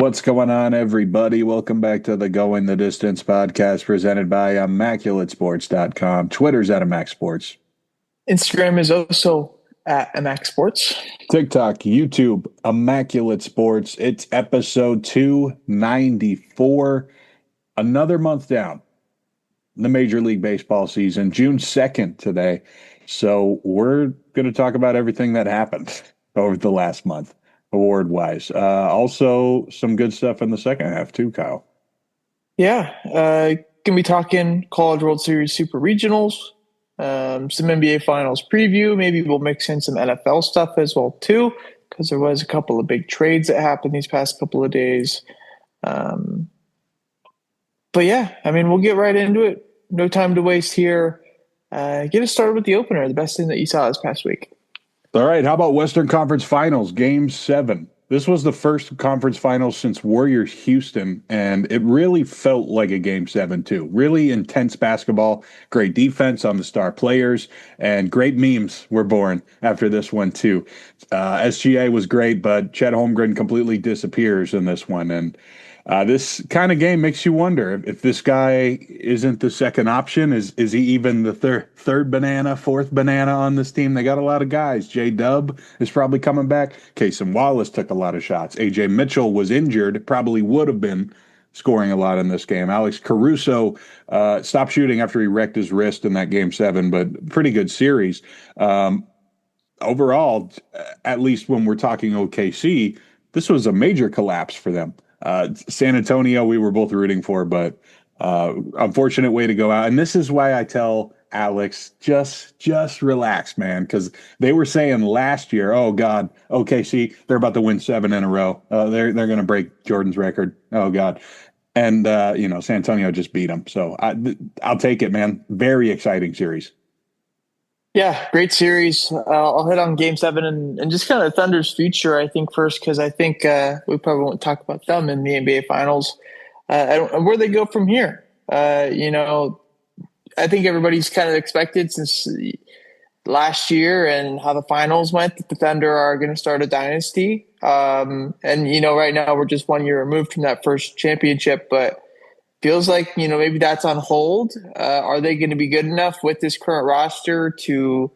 What's going on, everybody? Welcome back to the Going the Distance podcast presented by ImmaculateSports.com. Twitter's at ImmacSports. Instagram is also at ImmacSports. TikTok, YouTube, Immaculate Sports. It's episode 294. Another month down in the Major League Baseball season, June 2nd today. So we're going to talk about everything that happened over the last month, award-wise. Also, some good stuff in the second half too, Kyle. Yeah, going to be talking College World Series Super Regionals, some NBA Finals preview. Maybe we'll mix in some NFL stuff as well too, because there was a couple of big trades that happened these past couple of days. But yeah, I mean, we'll get right into it. No time to waste here. Get us started with the opener, the best thing that you saw this past week. All right, how about Western Conference Finals, Game 7? This was the first conference finals since Warriors-Houston, and it really felt like a Game 7, too. Really intense basketball, great defense on the star players, and great memes were born after this one, too. SGA was great, but Chet Holmgren completely disappears in this one, and this kind of game makes you wonder if this guy isn't the second option. Is he even the third banana, fourth banana on this team? They got a lot of guys. J-Dub is probably coming back. Cason Wallace took a lot of shots. A.J. Mitchell was injured, probably would have been scoring a lot in this game. Alex Caruso stopped shooting after he wrecked his wrist in that Game 7, but pretty good series. Overall, at least when we're talking OKC, this was a major collapse for them. San Antonio, we were both rooting for, but unfortunate way to go out. And this is why I tell Alex, just relax, man, because they were saying last year, oh God, OKC, they're about to win 7 in a row. They're going to break Jordan's record. Oh God. And, San Antonio just beat them. So I'll take it, man. Very exciting series. Yeah, great series. I'll hit on Game 7 and just kind of Thunder's future, I think, first, because I think we probably won't talk about them in the NBA Finals and where they go from here. I think everybody's kind of expected since last year and how the finals went that the Thunder are going to start a dynasty. Right now we're just 1 year removed from that first championship, but feels like, maybe that's on hold. Are they going to be good enough with this current roster to,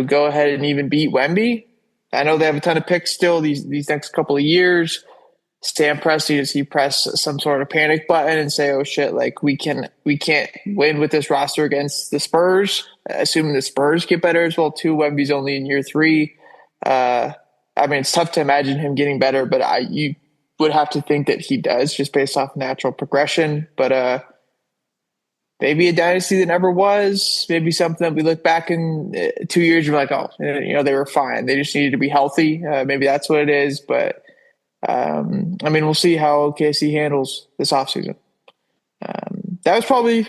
go ahead and even beat Wemby? I know they have a ton of picks still these next couple of years. Stan Presti, does he press some sort of panic button and say, oh shit, like we can't win with this roster against the Spurs, assuming the Spurs get better as well too. Wemby's only in year 3. It's tough to imagine him getting better, but you would have to think that he does just based off natural progression, but maybe a dynasty that never was, maybe something that we look back in 2 years and we're like, oh, they were fine. They just needed to be healthy. Maybe that's what it is. But we'll see how OKC handles this offseason. That was probably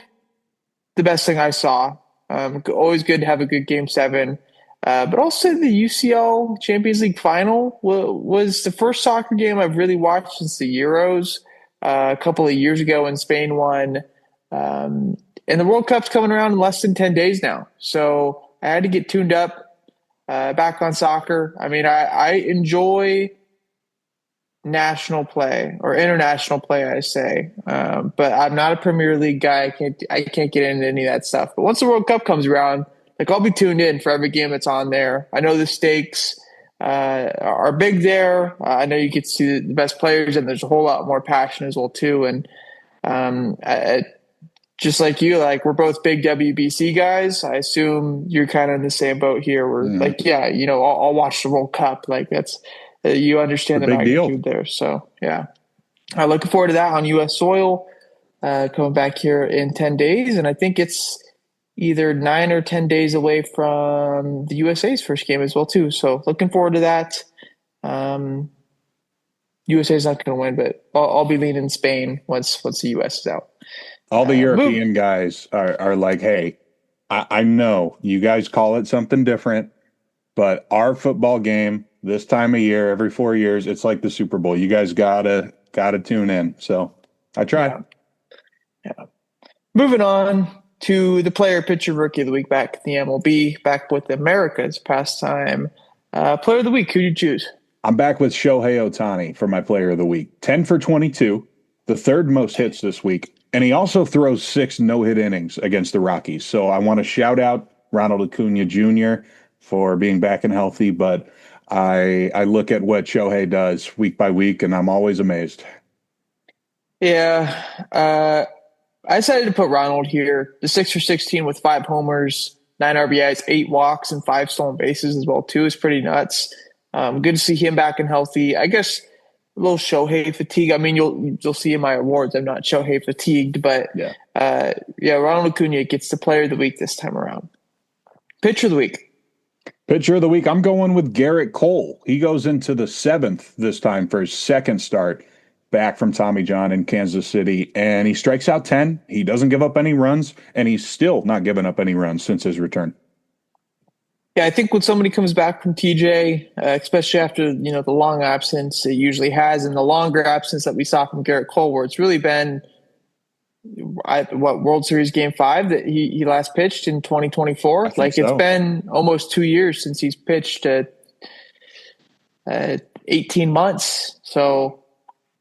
the best thing I saw. Always good to have a good Game 7. But also the UCL Champions League final was the first soccer game I've really watched since the Euros a couple of years ago when Spain won. And the World Cup's coming around in less than 10 days now. So I had to get tuned up back on soccer. I mean, I enjoy national play or international play, I say. But I'm not a Premier League guy. I can't get into any of that stuff. But once the World Cup comes around, I'll be tuned in for every game that's on there. I know the stakes are big there. I know you get to see the best players, and there's a whole lot more passion as well too. And just like you, we're both big WBC guys. I assume you're kind of in the same boat here. I'll watch the World Cup. That's you understand the magnitude there. So yeah, I'm looking forward to that on U.S. soil coming back here in 10 days, and I think it's either 9 or 10 days away from the USA's first game as well too. So looking forward to that. USA's not going to win, but I'll be leaning Spain once the US is out. All the European guys are like, hey, I know you guys call it something different, but our football game this time of year, every 4 years, it's like the Super Bowl. You guys gotta tune in. So I try. Yeah. Moving on to the player, pitcher, rookie of the week back at the MLB, back with America's pastime. Player of the week, who do you choose? I'm back with Shohei Ohtani for my player of the week. 10 for 22, the third most hits this week. And he also throws 6 no-hit innings against the Rockies. So I want to shout out Ronald Acuna Jr. for being back and healthy, but I look at what Shohei does week by week, and I'm always amazed. Yeah, I decided to put Ronald here. The 6 for 16 with 5 homers, 9 RBIs, 8 walks, and 5 stolen bases as well too is pretty nuts. Good to see him back and healthy. I guess a little Shohei fatigue. I mean, you'll see in my awards I'm not Shohei fatigued, but Yeah. yeah, Ronald Acuna gets the player of the week this time around. Pitcher of the week. Pitcher of the week, I'm going with Garrett Cole. He goes into the 7th this time for his second start back from Tommy John in Kansas City, and he strikes out 10. He doesn't give up any runs, and he's still not given up any runs since his return. Yeah, I think when somebody comes back from TJ, especially after the long absence it usually has, and the longer absence that we saw from Garrett Cole, where it's really been World Series Game 5 that he last pitched in 2024. Like so. It's been almost 2 years since he's pitched 18 months. So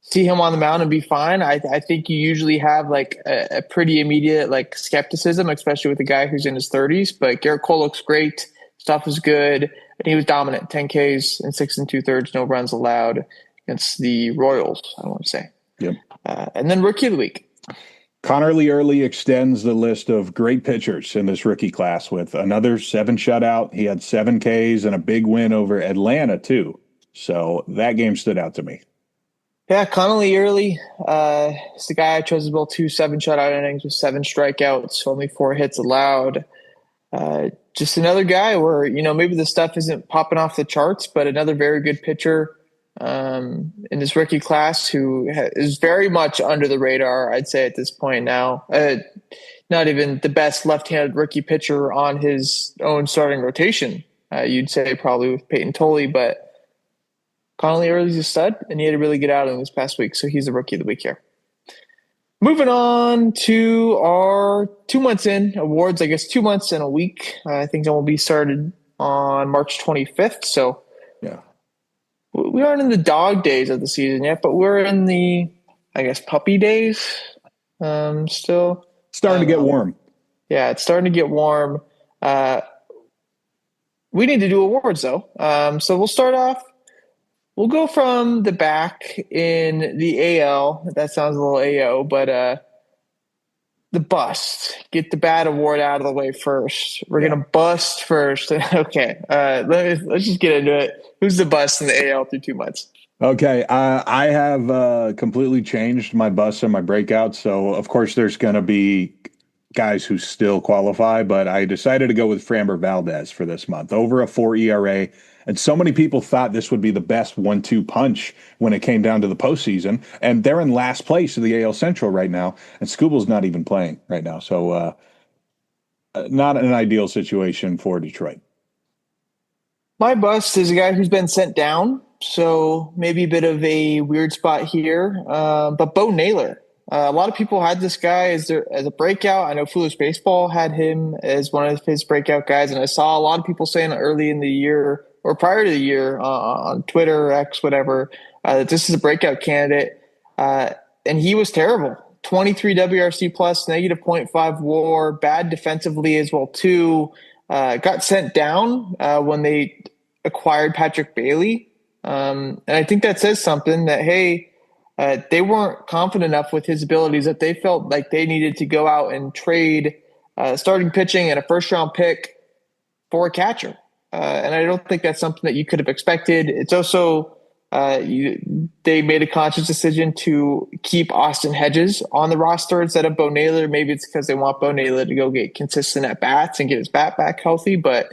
see him on the mound and be fine. I think you usually have like a pretty immediate like skepticism, especially with a guy who's in his 30s. But Garrett Cole looks great. Stuff is good, and he was dominant. 10 Ks and 6 2/3, no runs allowed against the Royals. I want to say. Yep. And then rookie of the week. Connor Lee Early extends the list of great pitchers in this rookie class with another 7 shutout. He had 7 Ks and a big win over Atlanta too. So that game stood out to me. Yeah, Connolly Early is the guy I chose as well too. 7 shutout innings with 7 strikeouts, only 4 hits allowed. Just another guy where maybe the stuff isn't popping off the charts, but another very good pitcher in this rookie class who is very much under the radar, I'd say at this point now. Not even the best left-handed rookie pitcher on his own starting rotation. You'd say probably with Peyton Tolley, but Connolly Early's a stud, and he had a really good outing this past week, so he's the rookie of the week here. Moving on to our 2 months in awards, I guess 2 months and a week. I think that will be started on March 25th. So yeah, we aren't in the dog days of the season yet, but we're in the, I guess, puppy days. Still starting to get warm. Yeah, it's starting to get warm. We need to do awards though. So we'll start off. We'll go from the back in the AL. That sounds a little AO, but the bust. Get the bad award out of the way first. We're gonna bust first. Okay. Let's just get into it. Who's the bust in the AL through 2 months? Okay, I have completely changed my bust and my breakout. So of course there's going to be guys who still qualify, but I decided to go with Framber Valdez for this month. Over a 4 ERA. And so many people thought this would be the best 1-2 punch when it came down to the postseason. And they're in last place of the AL Central right now. And Skubal's not even playing right now. So not an ideal situation for Detroit. My bust is a guy who's been sent down. So maybe a bit of a weird spot here. But Bo Naylor. A lot of people had this guy as a breakout. I know Foolish Baseball had him as one of his breakout guys. And I saw a lot of people saying early in the year or prior to the year on Twitter, X, whatever, that this is a breakout candidate. And he was terrible. 23 WRC plus, negative .5 WAR, bad defensively as well too. Got sent down when they acquired Patrick Bailey. And I think that says something that, hey, they weren't confident enough with his abilities that they felt like they needed to go out and trade starting pitching and a first-round pick for a catcher. And I don't think that's something that you could have expected. It's also they made a conscious decision to keep Austin Hedges on the roster instead of Bo Naylor. Maybe it's because they want Bo Naylor to go get consistent at bats and get his bat back healthy. But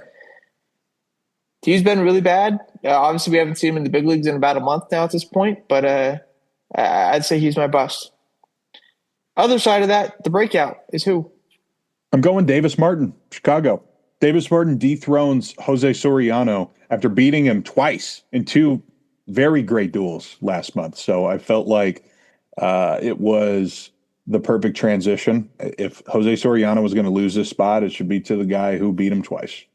he's been really bad. Obviously, we haven't seen him in the big leagues in about a month now at this point. But I'd say he's my bust. Other side of that, the breakout is who? I'm going Davis Martin, Chicago. Davis Martin dethrones Jose Soriano after beating him twice in 2 very great duels last month. So I felt like it was the perfect transition. If Jose Soriano was going to lose this spot, it should be to the guy who beat him twice.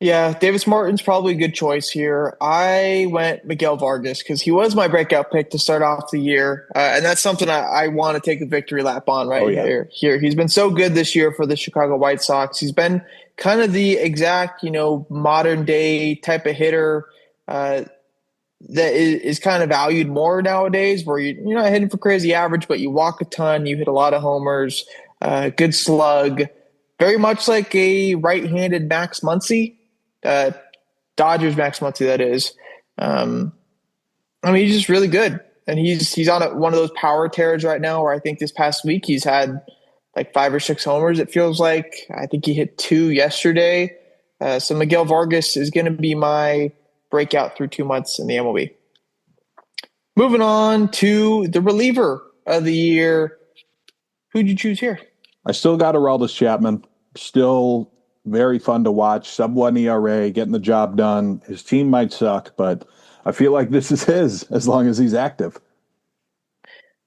Yeah, Davis Martin's probably a good choice here. I went Miguel Vargas because he was my breakout pick to start off the year, and that's something I want to take a victory lap on Oh right yeah. here, he's been so good this year for the Chicago White Sox. He's been kind of the exact modern day type of hitter that is kind of valued more nowadays, where you're not hitting for crazy average, but you walk a ton, you hit a lot of homers, good slug, very much like a right-handed Max Muncy. Uh, Dodgers Max Muncy, that is. Um, I mean, he's just really good, and he's on one of those power tears right now. Where I think this past week he's had like 5 or 6 homers. It feels like I think he hit 2 yesterday. So Miguel Vargas is going to be my breakout through 2 months in the MLB. Moving on to the reliever of the year. Who'd you choose here? I still got Aroldis Chapman. Still very fun to watch. Sub 1 ERA, getting the job done. His team might suck, but I feel like this is his as long as he's active.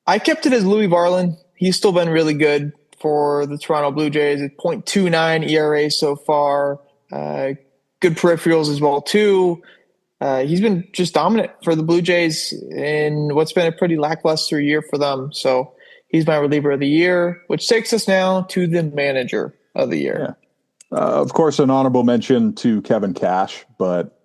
I kept it as Louis Varland. He's still been really good for the Toronto Blue Jays at .29 ERA so far. Good peripherals as well, too. He's been just dominant for the Blue Jays in what's been a pretty lackluster year for them. So he's my reliever of the year, which takes us now to the manager of the year. Yeah. Of course, an honorable mention to Kevin Cash, but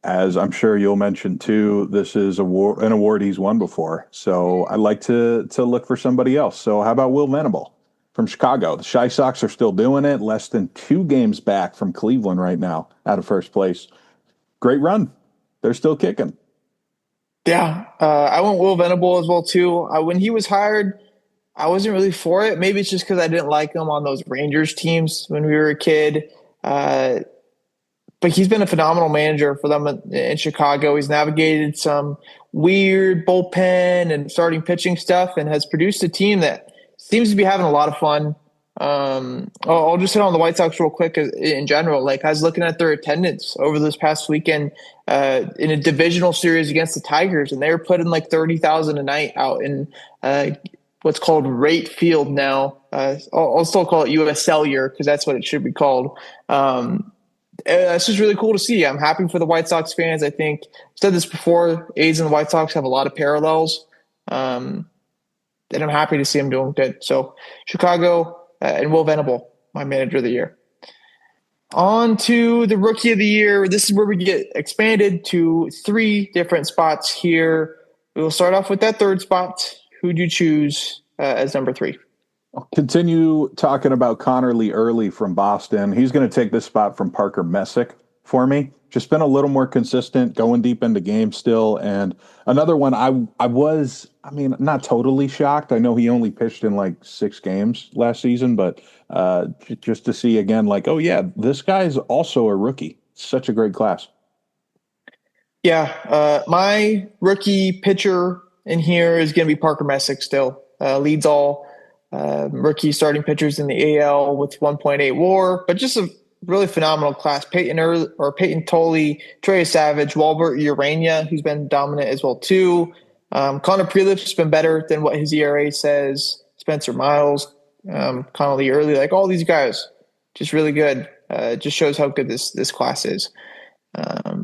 as I'm sure you'll mention too, this is an award he's won before. So I'd like to look for somebody else. So how about Will Venable from Chicago? The Chi Sox are still doing it, less than 2 games back from Cleveland right now out of first place. Great run. They're still kicking. Yeah, I went Will Venable as well too. When he was hired, I wasn't really for it. Maybe it's just because I didn't like him on those Rangers teams when we were a kid. But he's been a phenomenal manager for them in Chicago. He's navigated some weird bullpen and starting pitching stuff and has produced a team that seems to be having a lot of fun. I'll just hit on the White Sox real quick in general. Like, I was looking at their attendance over this past weekend in a divisional series against the Tigers, and they were putting like 30,000 a night out in what's called Rate Field now. I'll still call it US Cellular because that's what it should be called. It's just really cool to see. I'm happy for the White Sox fans. I think I've said this before. A's and the White Sox have a lot of parallels. And I'm happy to see them doing good. So Chicago and Will Venable, my manager of the year. On to the rookie of the year. This is where we get expanded to 3 different spots here. We will start off with that 3rd spot. Who'd you choose as number 3? I'll continue talking about Connor Lee Early from Boston. He's going to take this spot from Parker Messick for me. Just been a little more consistent, going deep into games still. And another one, I was not totally shocked. I know he only pitched in like 6 games last season, but just to see again, like, oh yeah, this guy's also a rookie. Such a great class. Yeah, my rookie pitcher in here is going to be Parker Messick still. Leads all rookie starting pitchers in the AL with 1.8 WAR, but just a really phenomenal class. Peyton Tolley, Trey Savage, Walbert Urania, who's been dominant as well too. Connor Prelip's been better than what his ERA says. Spencer Myles, Connolly Early, like all these guys, just really good. Just shows how good this class is.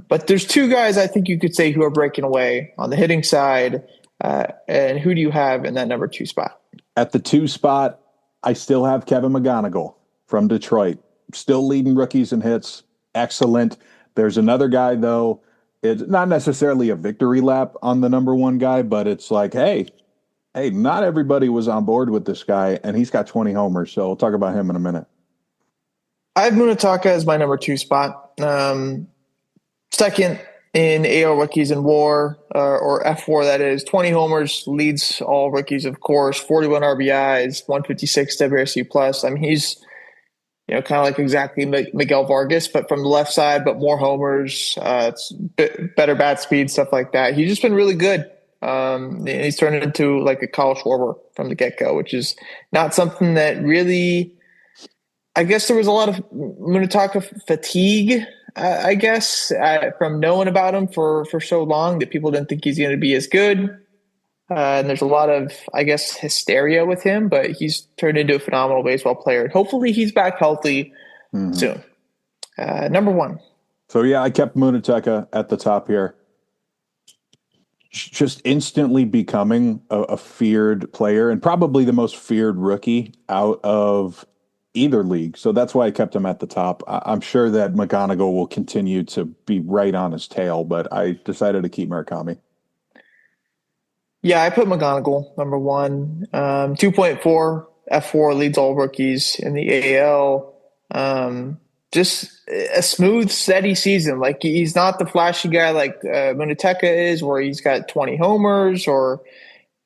But there's 2 guys I think you could say who are breaking away on the hitting side. And who do you have in that number 2 spot? At the 2 spot, I still have Kevin McGonigal from Detroit. Still leading rookies in hits. Excellent. There's another guy, though. It's not necessarily a victory lap on the number 1 guy, but it's like, hey, not everybody was on board with this guy, and he's got 20 homers. So we'll talk about him in a minute. I have Munetaka as my number 2 spot. Second in AL rookies in WAR, or F4, that is. 20 homers, leads all rookies, of course. 41 RBIs, 156 WRC plus. I mean, he's kind of like exactly Miguel Vargas, but from the left side, but more homers, better bat speed, stuff like that. He's just been really good. He's turned into like a Kyle Schwarber from the get-go, which is not something that really – I guess there was a lot of Munetaka fatigue, I guess, from knowing about him for so long that people didn't think he's going to be as good. And there's a lot of, I guess, hysteria with him, but he's turned into a phenomenal baseball player. Hopefully he's back healthy soon. Number 1. So yeah, I kept Munateka at the top here. Just instantly becoming a feared player and probably the most feared rookie out of either league. So that's why I kept him at the top. I'm sure that McGonigal will continue to be right on his tail, but I decided to keep Murakami. Yeah, I put McGonigal number one. 2.4 F4 leads all rookies in the AL. Just a smooth, steady season. Like he's not the flashy guy like Munateka is, where he's got 20 homers or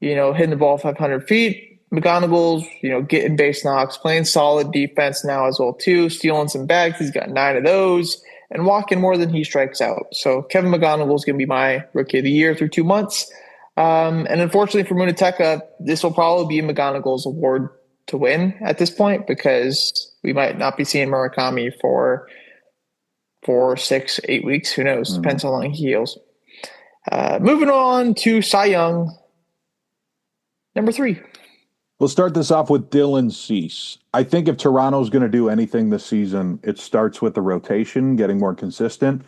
hitting the ball 500 feet. McGonigal's getting base knocks, playing solid defense now as well too, stealing some bags. He's got 9 of those and walking more than he strikes out. So Kevin McGonigal is going to be my rookie of the year through 2 months. And unfortunately for Munateka, this will probably be McGonigal's award to win at this point because we might not be seeing Murakami for 4, 6, 8 weeks. Who knows? Depends how long he heals. Moving on to Cy Young, number 3. We'll start this off with Dylan Cease. I think if Toronto's going to do anything this season, it starts with the rotation, getting more consistent.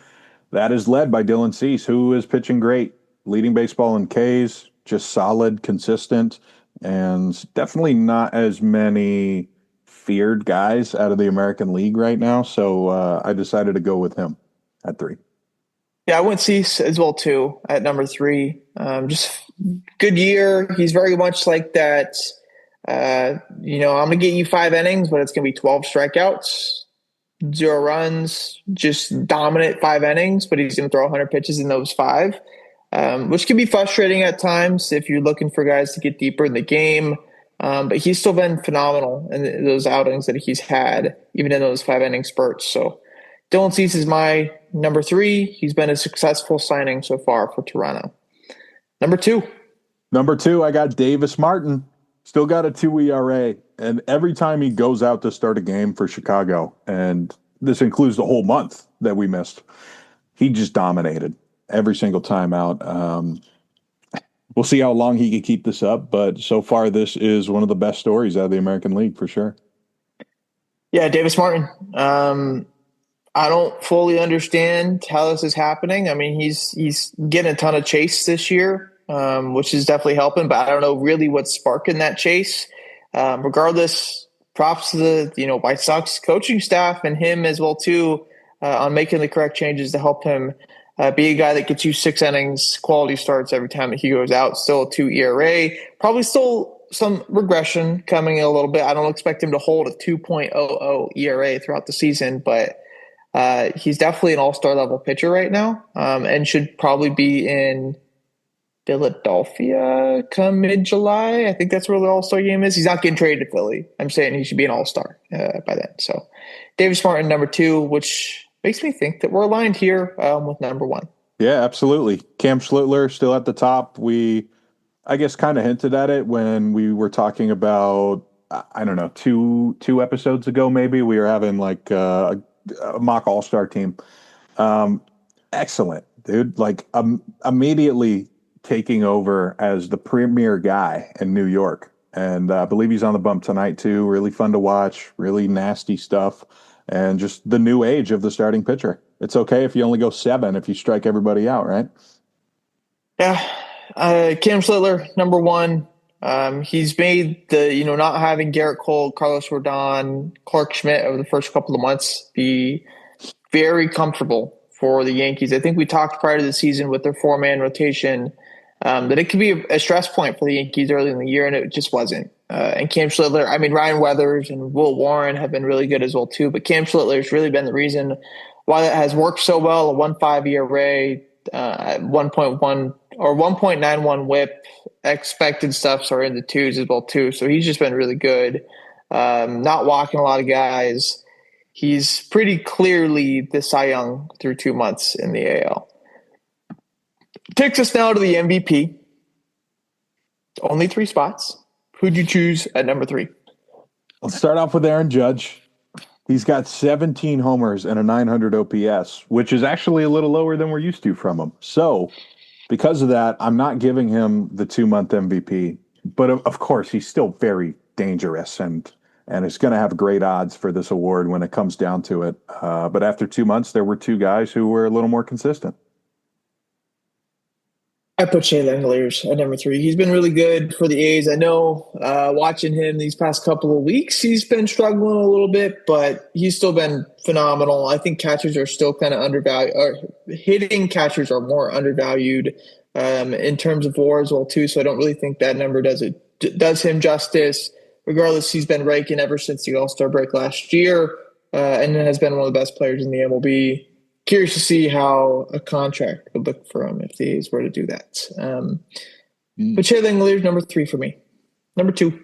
That is led by Dylan Cease, who is pitching great, leading baseball in Ks, just solid, consistent, and definitely not as many feared guys out of the American League right now. So I decided to go with him at 3. Yeah, I went Cease as well too at number 3. Just good year. He's very much like that. I'm gonna get you 5 innings, but it's gonna be 12 strikeouts, 0 runs, just dominant 5 innings. But he's gonna throw 100 pitches in those 5, which can be frustrating at times if you're looking for guys to get deeper in the game. But he's still been phenomenal in those outings that he's had, even in those 5 inning spurts. So Dylan Cease is my number 3. He's been a successful signing so far for Toronto. Number 2. Number 2, I got Davis Martin. Still got a 2 ERA. And every time he goes out to start a game for Chicago, and this includes the whole month that we missed, he just dominated every single time out. We'll see how long he can keep this up, but so far this is one of the best stories out of the American League for sure. Yeah, Davis Martin. I don't fully understand how this is happening. I mean, he's getting a ton of chase this year, which is definitely helping, but I don't know really what's sparking that chase. Regardless, props to the White Sox coaching staff and him as well too on making the correct changes to help him be a guy that gets you 6 innings, quality starts every time that he goes out. Still a 2 ERA, probably still some regression coming in a little bit. I don't expect him to hold a 2.00 ERA throughout the season, but he's definitely an all-star level pitcher right now, and should probably be in Philadelphia come mid-July. I think that's where the all-star game is. He's not getting traded to Philly. I'm saying he should be an all-star by then. So Davis Martin, number 2, which makes me think that we're aligned here with number 1. Yeah, absolutely. Cam Schlittler still at the top. We, I guess, kind of hinted at it when we were talking about, I don't know, two episodes ago maybe. We were having like a mock all-star team. Excellent, dude. Like immediately taking over as the premier guy in New York. And I believe he's on the bump tonight too. Really fun to watch, really nasty stuff. And just the new age of the starting pitcher. It's okay if you only go 7 if you strike everybody out, right? Yeah. Cam Schlittler, number 1. He's made the, not having Garrett Cole, Carlos Rodon, Clark Schmidt over the first couple of months be very comfortable for the Yankees. I think we talked prior to the season with their 4-man rotation that it could be a stress point for the Yankees early in the year, and it just wasn't. And Cam Schlittler, I mean, Ryan Weathers and Will Warren have been really good as well too, but Cam Schlittler has really been the reason why that has worked so well. A 1.5 ERA, 1.1 or 1.91 WHIP, expected stuffs are in the 2s as well too. So he's just been really good. Not walking a lot of guys. He's pretty clearly the Cy Young through 2 months in the AL. Takes us now to the MVP. Only 3 spots. Who'd you choose at number 3? Let's start off with Aaron Judge. He's got 17 homers and a 900 OPS, which is actually a little lower than we're used to from him. So because of that, I'm not giving him the 2-month MVP. But of course, he's still very dangerous and and it's going to have great odds for this award when it comes down to it. But after 2 months, there were two guys who were a little more consistent. I put Shea Langeliers at number three. He's been really good for the A's. I know watching him these past couple of weeks, he's been struggling a little bit, but he's still been phenomenal. I think catchers are still kind of undervalued, or hitting catchers are more undervalued in terms of WAR as well too. So I don't really think that number does him justice. Regardless, he's been raking ever since the All-Star break last year, and has been one of the best players in the MLB. Curious to see how a contract would look for him if the A's were to do that. But Shea Langeliers, number three for me. Number two.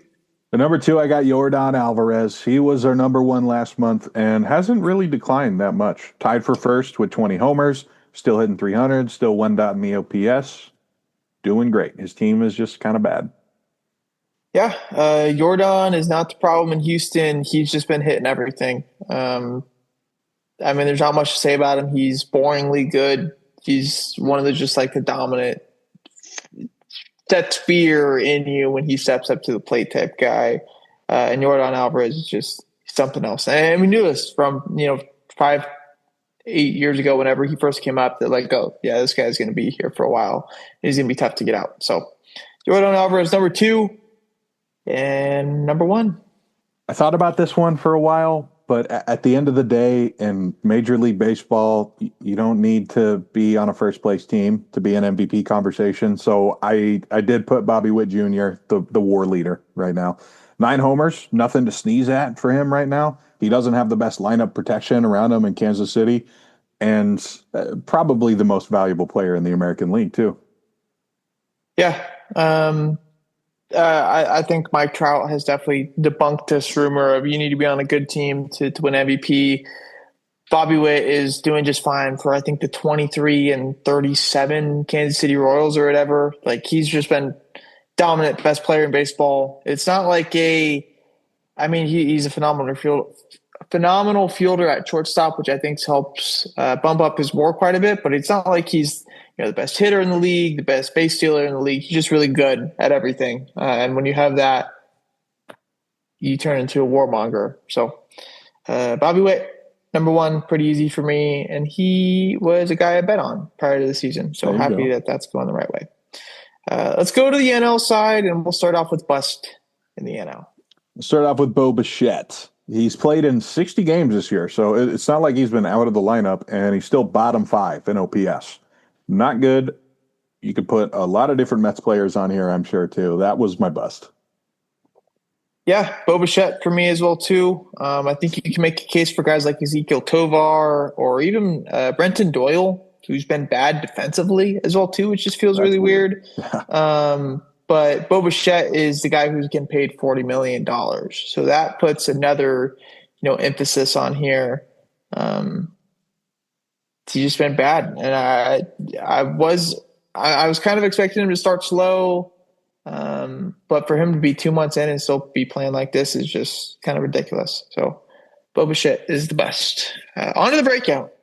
The number two, I got Yordan Alvarez. He was our number one last month and hasn't really declined that much. Tied for first with 20 homers, still hitting 300, still 1.0 OPS. Doing great. His team is just kind of bad. Yeah, Yordan is not the problem in Houston. He's just been hitting everything. I mean, there's not much to say about him. He's boringly good. He's one of the just like the dominant sets fear in you when he steps up to the plate type guy. And Yordan Alvarez is just something else. And we knew this from, 5-8 years ago, whenever he first came up, that like, oh, yeah, this guy's going to be here for a while. He's going to be tough to get out. So Yordan Alvarez, number two, and number one. I thought about this one for a while, but at the end of the day, in Major League Baseball, you don't need to be on a first place team to be an MVP conversation. So I did put Bobby Witt Jr., the WAR leader right now. 9 homers, nothing to sneeze at for him right now. He doesn't have the best lineup protection around him in Kansas City, and probably the most valuable player in the American League too. Yeah. I think Mike Trout has definitely debunked this rumor of you need to be on a good team to win MVP. Bobby Witt is doing just fine for, I think, the 23-37 Kansas City Royals or whatever. Like, he's just been dominant, best player in baseball. It's not like he's a phenomenal fielder at shortstop, which I think helps bump up his WAR quite a bit, but it's not like he's the best hitter in the league, the best base stealer in the league. He's just really good at everything. And when you have that, you turn into a warmonger. So Bobby Witt, number one, pretty easy for me. And he was a guy I bet on prior to the season. So happy that that's going the right way. Let's go to the NL side, and we'll start off with bust in the NL. We'll start off with Bo Bichette. He's played in 60 games this year, so it's not like he's been out of the lineup, and he's still bottom 5 in OPS. Not good. You could put a lot of different Mets players on here, I'm sure, too. That was my bust. Yeah, Bo Bichette for me as well, too. I think you can make a case for guys like Ezekiel Tovar or even Brenton Doyle, who's been bad defensively as well, too, which just feels really weird. But Bo Bichette is the guy who's getting paid $40 million. So that puts another, emphasis on here. He's just been bad. And I was kind of expecting him to start slow. But for him to be 2 months in and still be playing like this is just kind of ridiculous. So Bo Bichette is the best. On to the breakout.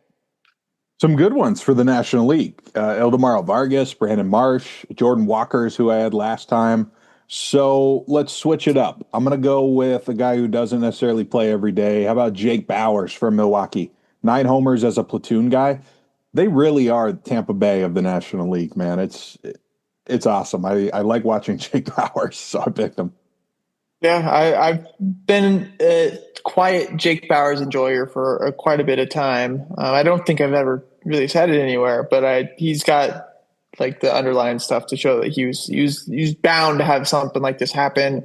Some good ones for the National League. Eldemaro Vargas, Brandon Marsh, Jordan Walker's who I had last time. So let's switch it up. I'm going to go with a guy who doesn't necessarily play every day. How about Jake Bauers from Milwaukee? 9 homers as a platoon guy. They really are Tampa Bay of the National League, man. It's awesome. I like watching Jake Bauers, so I picked him. Yeah, I've been a quiet Jake Bauers enjoyer for quite a bit of time. I don't think I've ever really said it anywhere, but he's got like the underlying stuff to show that he was bound to have something like this happen.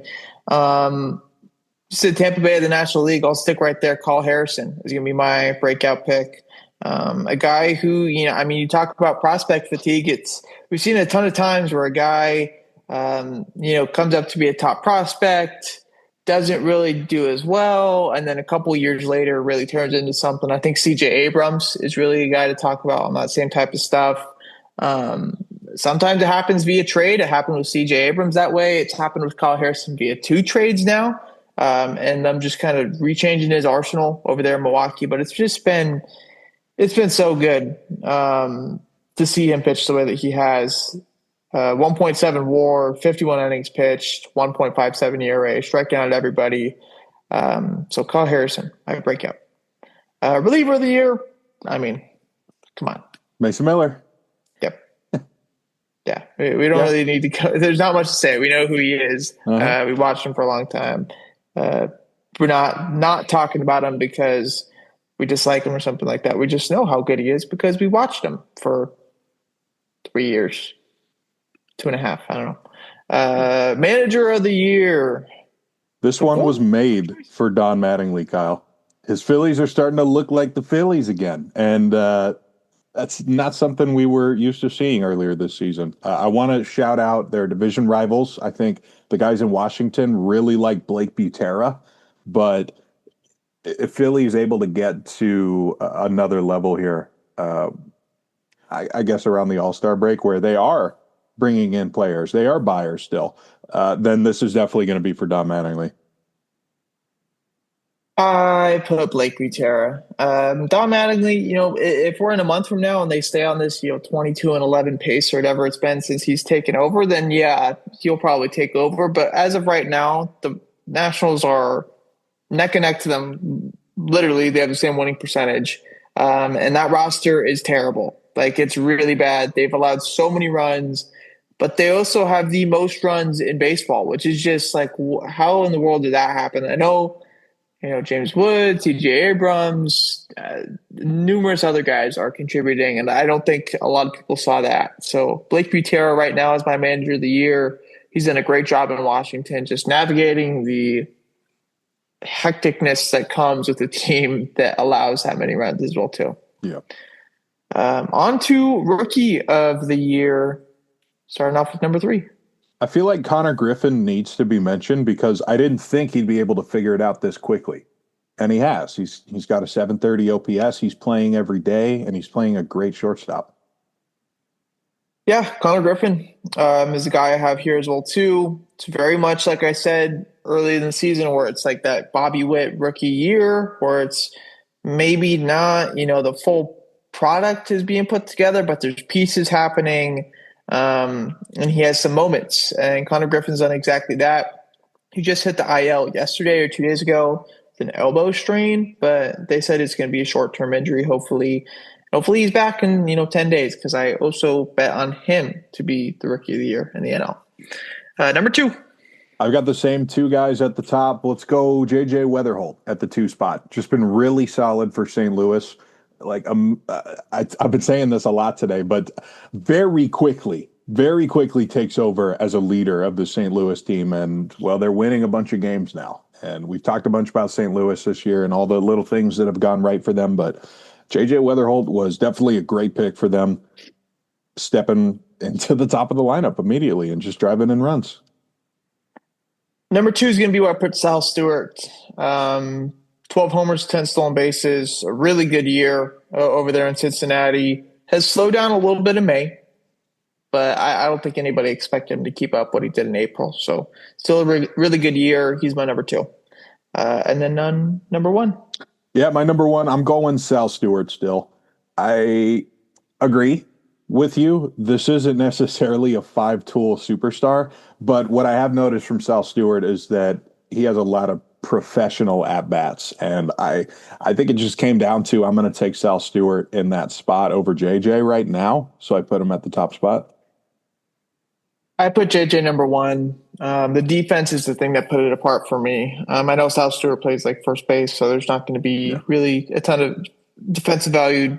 Said Tampa Bay of the National League. I'll stick right there. Carl Harrison is going to be my breakout pick. A guy who, you talk about prospect fatigue. We've seen a ton of times where a guy, comes up to be a top prospect, doesn't really do as well, and then a couple years later really turns into something. I think CJ Abrams is really a guy to talk about on that same type of stuff. Sometimes it happens via trade. It happened with CJ Abrams that way. It's happened with Kyle Harrison via 2 trades now. And I'm just kind of rechanging his arsenal over there in Milwaukee, but it's been so good to see him pitch the way that he has. 1.7 WAR, 51 innings pitched, 1.57 ERA, striking out everybody. So Kyle Harrison, my breakout. Reliever of the year, I mean, come on. Mason Miller. Yep. Yeah, we don't really need to go. There's not much to say. We know who he is. We watched him for a long time. We're not talking about him because we dislike him or something like that. We just know how good he is because we watched him for 3 years, 2.5. I don't know. Manager of the year. This one was made for Don Mattingly, Kyle. His Phillies are starting to look like the Phillies again. And that's not something we were used to seeing earlier this season. I want to shout out their division rivals. I think the guys in Washington really like Blake Butera, but if Philly is able to get to another level here, I guess around the All-Star break where they are bringing in players, they are buyers still, then this is definitely going to be for Don Mattingly. I put Blake Butera. Don Mattingly, if we're in a month from now and they stay on this, 22-11 pace or whatever it's been since he's taken over, then yeah, he'll probably take over. But as of right now, the Nationals are neck and neck to them. Literally, they have the same winning percentage. And that roster is terrible. Like, it's really bad. They've allowed so many runs, but they also have the most runs in baseball, which is just like, how in the world did that happen? I know, James Wood, T.J. Abrams, numerous other guys are contributing, and I don't think a lot of people saw that. So Blake Butera right now is my manager of the year. He's done a great job in Washington, just navigating the hecticness that comes with a team that allows that many runs as well, too. Yeah. On to Rookie of the Year, starting off with number 3. I feel like Connor Griffin needs to be mentioned because I didn't think he'd be able to figure it out this quickly. And he has. He's got a 730 OPS. He's playing every day, and he's playing a great shortstop. Yeah, Connor Griffin is a guy I have here as well, too. It's very much like I said early in the season where it's like that Bobby Witt rookie year where it's maybe not, the full product is being put together, but there's pieces happening. And he has some moments, and Connor Griffin's done exactly that. He just hit the IL yesterday or 2 days ago with an elbow strain, but they said it's going to be a short-term injury. Hopefully he's back in 10 days because I also bet on him to be the Rookie of the Year in the NL. Number 2. I've got the same 2 guys at the top. Let's go J.J. Weatherholt at the 2 spot. Just been really solid for St. Louis. Like I've been saying this a lot today, but very quickly takes over as a leader of the St. Louis team. And, well, they're winning a bunch of games now. And we've talked a bunch about St. Louis this year and all the little things that have gone right for them. But J.J. Weatherholt was definitely a great pick for them, stepping into the top of the lineup immediately and just driving in runs. Number 2 is going to be where I put Sal Stewart. 12 homers, 10 stolen bases, a really good year over there in Cincinnati. Has slowed down a little bit in May, but I don't think anybody expected him to keep up what he did in April. So still a really good year. He's my number 2. And then number 1. Yeah, my number 1, I'm going Sal Stewart still. I agree with you. This isn't necessarily a 5-tool superstar, but what I have noticed from Sal Stewart is that he has a lot of professional at-bats, and I think it just came down to I'm going to take Sal Stewart in that spot over JJ right now, so I put him at the top spot. I put JJ number 1. The defense is the thing that put it apart for me. I know Sal Stewart plays like first base, so there's not going to be really a ton of defensive value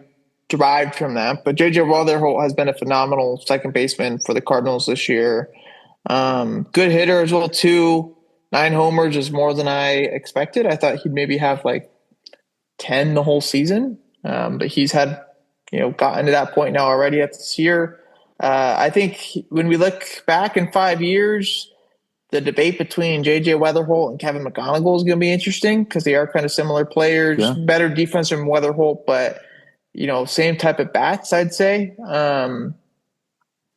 derived from that, but JJ Weatherholt has been a phenomenal second baseman for the Cardinals this year. Good hitter as well, too. 9 homers is more than I expected. I thought he'd maybe have like 10 the whole season, but he's had, gotten to that point now already at this year. I think when we look back in 5 years, the debate between J.J. Weatherholt and Kevin McGonigal is going to be interesting because they are kind of similar players. Yeah. Better defense from Weatherholt, but, same type of bats, I'd say.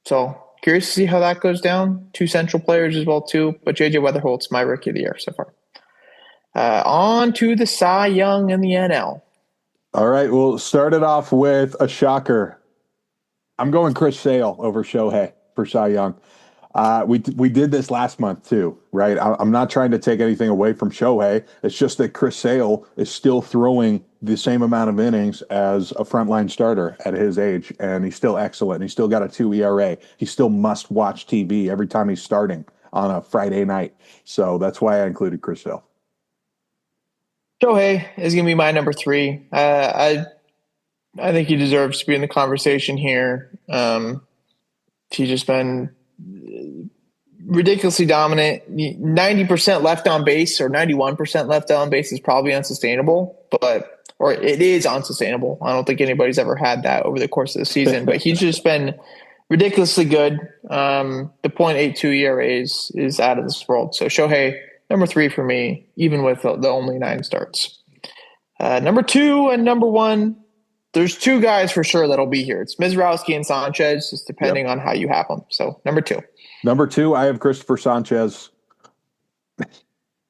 So curious to see how that goes down. 2 central players as well, too. But J.J. Weatherholt's my Rookie of the Year so far. On to the Cy Young in the NL. All right, we'll start it off with a shocker. I'm going Chris Sale over Shohei for Cy Young. We did this last month too, right? I'm not trying to take anything away from Shohei. It's just that Chris Sale is still throwing the same amount of innings as a frontline starter at his age, and he's still excellent. He's still got a 2 ERA. He still must watch TV every time he's starting on a Friday night. So that's why I included Chris Sale. Shohei is going to be my number three. I think he deserves to be in the conversation here. He's just been ridiculously dominant. 90% left on base or 91% left on base is probably unsustainable, or it is unsustainable. I don't think anybody's ever had that over the course of the season, but he's just been ridiculously good. The .82 ERA is out of this world. So Shohei, number three for me, even with the only 9 starts. Number 2 and number 1, there's 2 guys for sure that'll be here. It's Mizrowski and Sanchez, just depending on how you have them. So number 2. Number 2, I have Christopher Sanchez.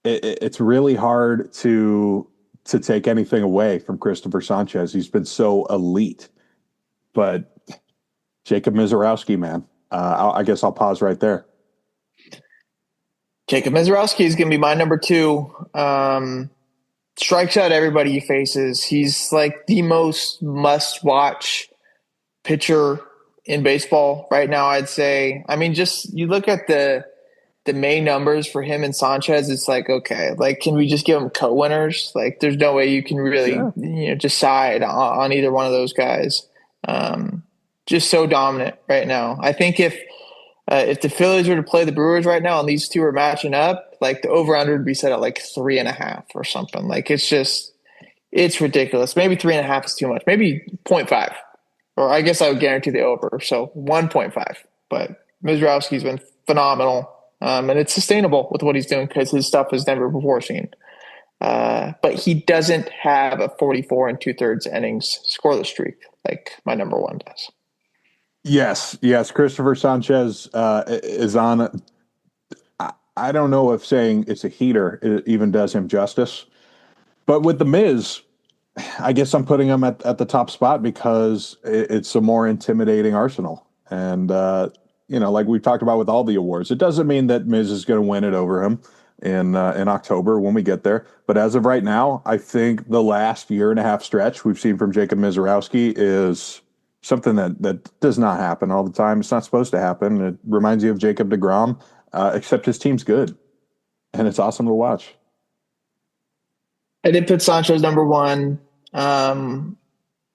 It's really hard to take anything away from Christopher Sanchez. He's been so elite. But Jacob Mizrowski, man, I guess I'll pause right there. Jacob Mizrowski is going to be my number 2. Strikes out everybody he faces. He's like the most must-watch pitcher in baseball right now, I'd say. I mean, just you look at the main numbers for him and Sanchez, it's like, okay, like, can we just give them co-winners? Like, there's no way you can really decide on either one of those guys. Just so dominant right now. I think if the Phillies were to play the Brewers right now and these two are matching up, like the over-under would be set at like 3.5 or something. Like, it's ridiculous. Maybe 3.5 is too much. Maybe 0.5. Or I guess I would guarantee the over. So 1.5. But Mizrowski's been phenomenal. And it's sustainable with what he's doing because his stuff is never before seen. But he doesn't have a 44 2/3 innings scoreless streak like my number 1 does. Yes. Christopher Sanchez is on. I don't know if saying it's a heater it even does him justice. But with the Miz, I guess I'm putting him at the top spot because it's a more intimidating arsenal. And, like we've talked about with all the awards, it doesn't mean that Miz is going to win it over him in October when we get there. But as of right now, I think the last year and a half stretch we've seen from Jacob Mizrowski is something that does not happen all the time. It's not supposed to happen. It reminds you of Jacob deGrom, except his team's good. And it's awesome to watch. I did put Sanchez number 1.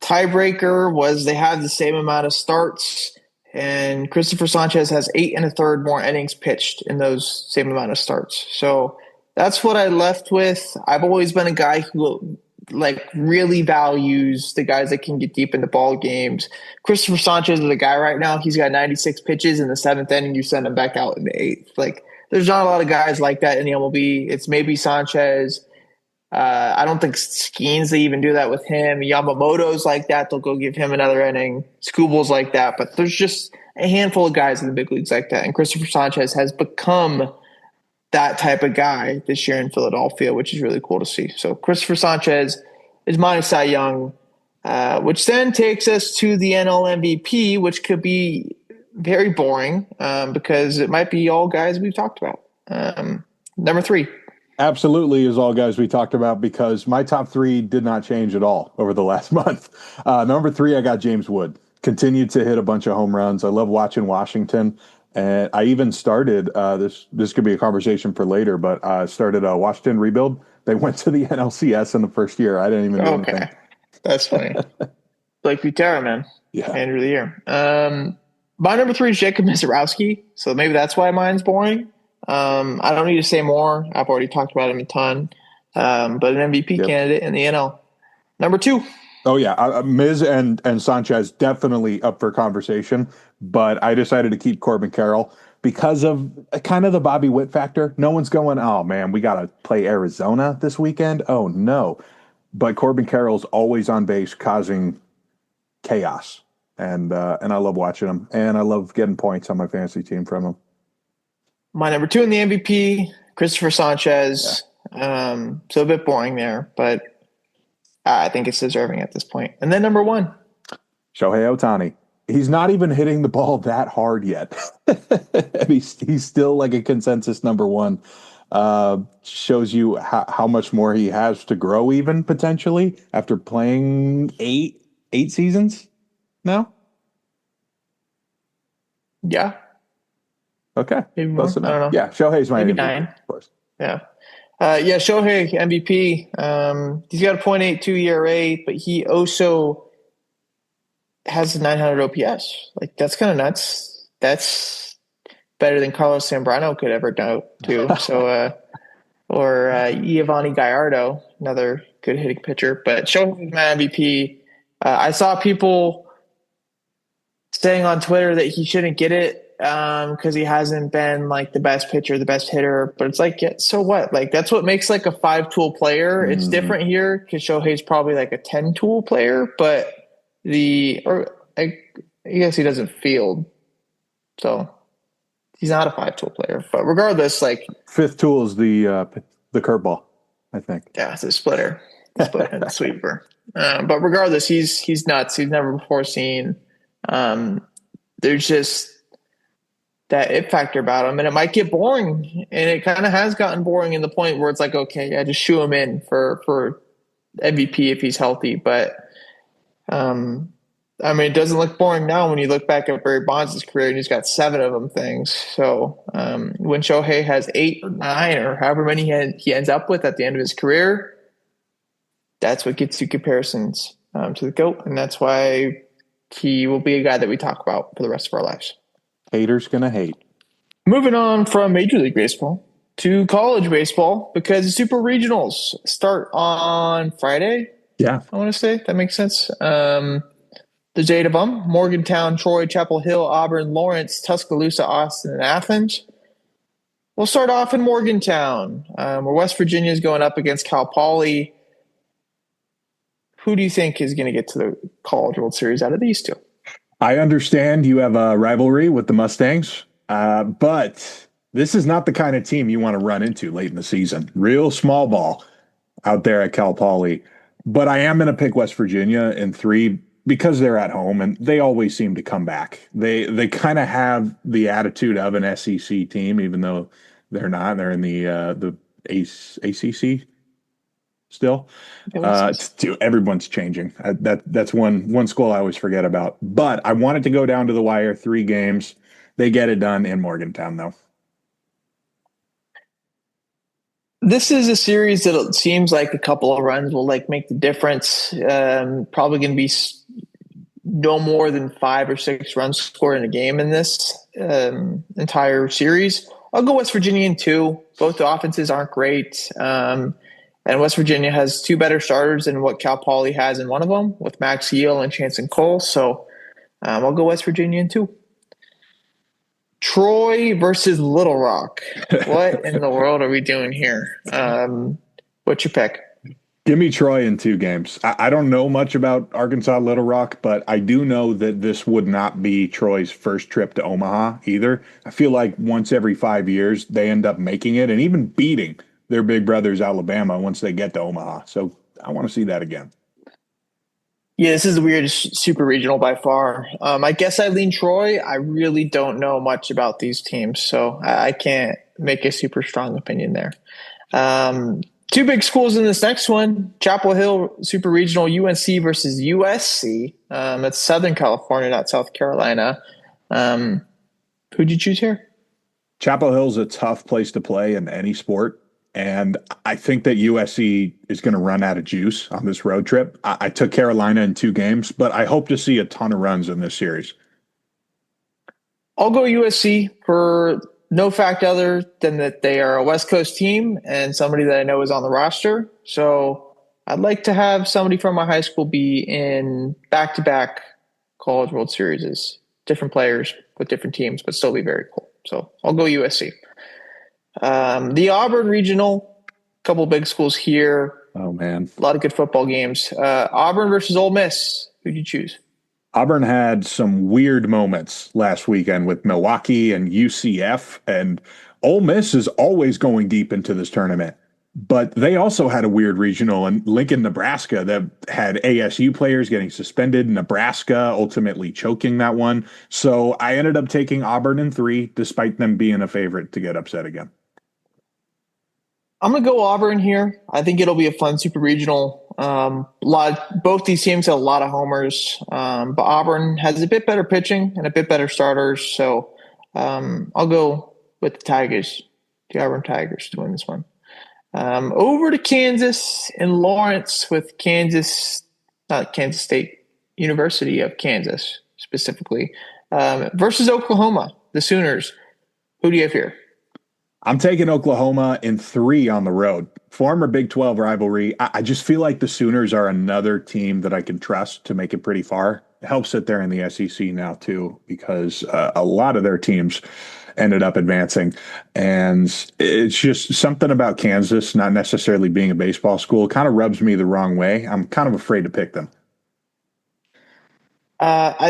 Tiebreaker was they have the same amount of starts, and Christopher Sanchez has 8 1/3 more innings pitched in those same amount of starts. So that's what I left with. I've always been a guy who really values the guys that can get deep into ball games. Christopher Sanchez is a guy right now. He's got 96 pitches in the 7th inning. You send him back out in the 8th. Like, there's not a lot of guys like that in the MLB. It's maybe Sanchez. I don't think Skeens, they even do that with him. Yamamoto's like that. They'll go give him another inning. Skubal's like that. But there's just a handful of guys in the big leagues like that. And Christopher Sanchez has become that type of guy this year in Philadelphia, which is really cool to see. So Christopher Sanchez is my Cy Young, which then takes us to the NL MVP, which could be very boring because it might be all guys we've talked about. Number 3. Absolutely is all guys we talked about because my top 3 did not change at all over the last month. Number 3, I got James Wood. Continued to hit a bunch of home runs. I love watching Washington. And I even started, this could be a conversation for later, but I started a Washington rebuild. They went to the NLCS in the first year. I didn't even do anything. That's funny. Blake Butera, man. Yeah. Manager of the year. My number 3 is Jacob Mizrowski. So maybe that's why mine's boring. I don't need to say more. I've already talked about him a ton. But an MVP candidate in the NL. Number 2. Oh, yeah. Miz and Sanchez definitely up for conversation. But I decided to keep Corbin Carroll because of kind of the Bobby Witt factor. No one's going, oh, man, we got to play Arizona this weekend. Oh, no. But Corbin Carroll's always on base causing chaos. And I love watching him. And I love getting points on my fantasy team from him. My number 2 in the MVP, Christopher Sanchez. Yeah. So a bit boring there, but I think it's deserving at this point. And then number 1. Shohei Ohtani. He's not even hitting the ball that hard yet. And he's still like a consensus number one. Shows you how much more he has to grow, even potentially after playing eight seasons now. Yeah, Okay, maybe more. close I don't enough. know. Yeah, Shohei's my Maybe MVP, 9. of course. Yeah. Yeah, Shohei MVP. He's got a .82 ERA, but he also has a 900 OPS. Like that's kind of nuts. That's better than Carlos Zambrano could ever do. So, or Giovanni Gallardo, another good hitting pitcher. But Shohei's my MVP. I saw people saying on Twitter that he shouldn't get it because he hasn't been like the best pitcher, the best hitter. But it's like, yeah, so what? Like that's what makes like a 5-tool player. It's different here because Shohei's probably like a 10-tool player, but I guess he doesn't field, so he's not a 5-tool player. But regardless, like fifth tool is the curveball, I think. Yeah, it's a splitter and the sweeper. But regardless, he's nuts. He's never before seen. There's just that it factor about him, and it might get boring, and it kind of has gotten boring in the point where it's like, okay, yeah, just shoo him in for MVP if he's healthy. But I mean, it doesn't look boring now when you look back at Barry Bonds' career, and he's got 7 of them things. So when Shohei has 8 or 9 or however many he ends up with at the end of his career, that's what gets you comparisons to the GOAT, and that's why he will be a guy that we talk about for the rest of our lives. Haters gonna hate. Moving on from Major League Baseball to college baseball, because the Super Regionals start on Friday. Yeah. I want to say that makes sense. There's 8 of them: Morgantown, Troy, Chapel Hill, Auburn, Lawrence, Tuscaloosa, Austin, and Athens. We'll start off in Morgantown, where West Virginia is going up against Cal Poly. Who do you think is going to get to the College World Series out of these two? I understand you have a rivalry with the Mustangs, but this is not the kind of team you want to run into late in the season. Real small ball out there at Cal Poly. But I am going to pick West Virginia in 3 because they're at home, and they always seem to come back. They kind of have the attitude of an SEC team, even though they're not. They're in the ACC still. Everyone's changing. That's one school I always forget about. But I wanted to go down to the wire, 3 games. They get it done in Morgantown, though. This is a series that it seems like a couple of runs will like make the difference. Probably going to be no more than 5 or 6 runs scored in a game in this entire series. I'll go West Virginia in 2. Both the offenses aren't great. And West Virginia has 2 better starters than what Cal Poly has in one of them, with Max Heel and Chance and Cole. So I'll go West Virginia in 2. Troy versus Little Rock. What in the world are we doing here? What's your pick? Give me Troy in 2 games. I don't know much about Arkansas Little Rock, but I do know that this would not be Troy's first trip to Omaha either. I feel like once every 5 years they end up making it and even beating their big brothers Alabama once they get to Omaha. So I want to see that again. Yeah, this is the weirdest super regional by far. I guess I lean Troy. I really don't know much about these teams, so I can't make a super strong opinion there. 2 big schools in this next one: Chapel Hill Super Regional, UNC versus USC. That's Southern California, not South Carolina. Who'd you choose here? Chapel Hill's a tough place to play in any sport. And I think that USC is going to run out of juice on this road trip. I took Carolina in 2 games, but I hope to see a ton of runs in this series. I'll go USC for no fact other than that they are a West Coast team and somebody that I know is on the roster. So I'd like to have somebody from my high school be in back-to-back College World Series. Different players with different teams, but still be very cool. So I'll go USC. The Auburn Regional, a couple big schools here. Oh, man. A lot of good football games. Auburn versus Ole Miss. Who'd you choose? Auburn had some weird moments last weekend with Milwaukee and UCF, and Ole Miss is always going deep into this tournament. But they also had a weird regional in Lincoln, Nebraska that had ASU players getting suspended, Nebraska ultimately choking that one. So I ended up taking Auburn in 3, despite them being a favorite to get upset again. I'm gonna go Auburn here. I think it'll be a fun super regional. Both these teams have a lot of homers, but Auburn has a bit better pitching and a bit better starters. So I'll go with the Tigers, the Auburn Tigers, to win this one. Over to Kansas and Lawrence with Kansas, not Kansas State, University of Kansas specifically, versus Oklahoma, the Sooners. Who do you have here? I'm taking Oklahoma in 3 on the road. Former Big 12 rivalry. I just feel like the Sooners are another team that I can trust to make it pretty far. It helps that they're in the SEC now, too, because a lot of their teams ended up advancing. And it's just something about Kansas not necessarily being a baseball school kind of rubs me the wrong way. I'm kind of afraid to pick them.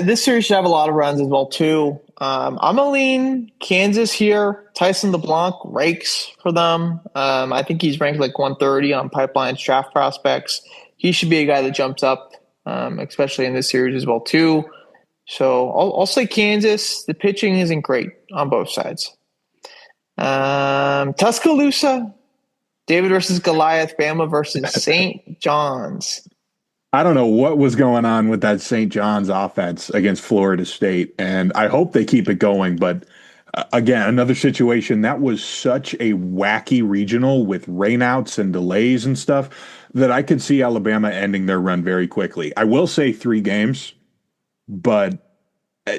This series should have a lot of runs as well too. I'm gonna lean Kansas here. Tyson LeBlanc rakes for them. I think he's ranked like 130 on Pipeline's draft prospects. He should be a guy that jumps up, especially in this series as well too. So I'll say Kansas. The pitching isn't great on both sides. Tuscaloosa, David versus Goliath, Bama versus St. John's. I don't know what was going on with that St. John's offense against Florida State, and I hope they keep it going. But again, another situation that was such a wacky regional with rainouts and delays and stuff that I could see Alabama ending their run very quickly. I will say 3 games, but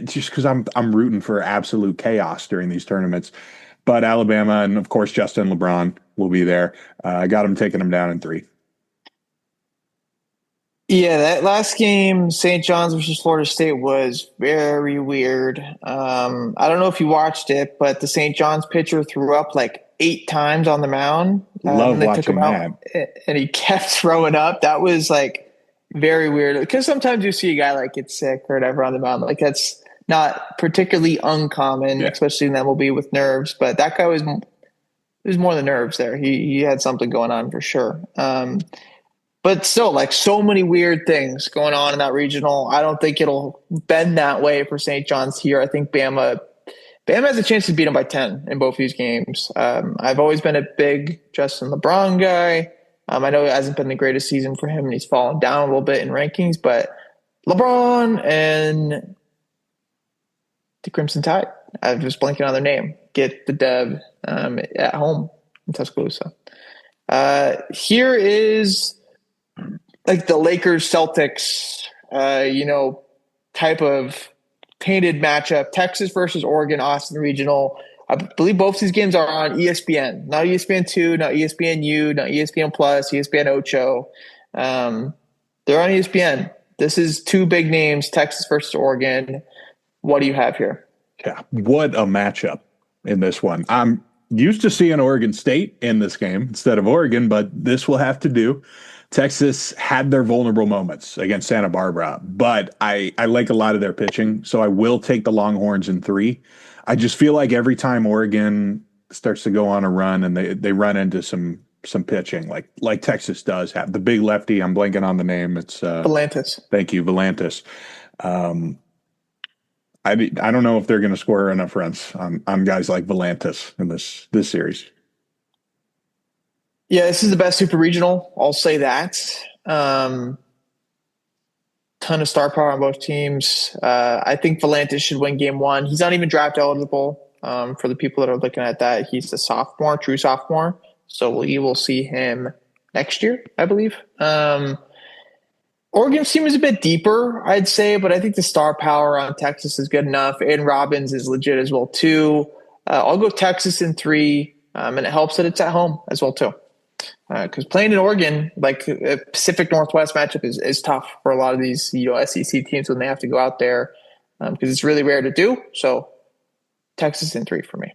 just because I'm rooting for absolute chaos during these tournaments. But Alabama and of course Justin LeBron will be there. I got him taking them down in 3. Yeah, that last game, St. John's versus Florida State, was very weird. I don't know if you watched it, but the St. John's pitcher threw up like 8 times on the mound. Love And they took him watching out, that. and he kept throwing up. That was like very weird because sometimes you see a guy like get sick or whatever on the mound. Like that's not particularly uncommon, Yeah. especially in MLB with nerves. But that guy was more than nerves there. He had something going on for sure. But still, like so many weird things going on in that regional. I don't think it'll bend that way for St. John's here. I think Bama has a chance to beat them by 10 in both these games. I've always been a big Justin LeBron guy. I know it hasn't been the greatest season for him, and he's fallen down a little bit in rankings. But LeBron and the Crimson Tide, I was blanking on their name, get the dub at home in Tuscaloosa. Here is like the Lakers Celtics, type of painted matchup. Texas versus Oregon, Austin Regional. I believe both these games are on ESPN, not ESPN2, not ESPNU, not ESPN Plus, ESPN Ocho. They're on ESPN. This is 2 big names, Texas versus Oregon. What do you have here? Yeah, what a matchup in this one. I'm used to seeing Oregon State in this game instead of Oregon, but this will have to do. Texas had their vulnerable moments against Santa Barbara, but I like a lot of their pitching, so I will take the Longhorns in 3. I just feel like every time Oregon starts to go on a run and they run into some pitching, like Texas does have. The big lefty, I'm blanking on the name. It's Volantis. Thank you, Volantis. I don't know if they're going to score enough runs on guys like Volantis in this series. Yeah, this is the best super regional. I'll say that. Ton of star power on both teams. I think Volantis should win game 1. He's not even draft eligible. For the people that are looking at that, he's a sophomore, true sophomore. So we will see him next year, I believe. Oregon's team is a bit deeper, I'd say, but I think the star power on Texas is good enough. Aiden Robbins is legit as well, too. I'll go Texas in 3, and it helps that it's at home as well, too. Because playing in Oregon, like a Pacific Northwest matchup is tough for a lot of these SEC teams when they have to go out there because it's really rare to do. So Texas in 3 for me.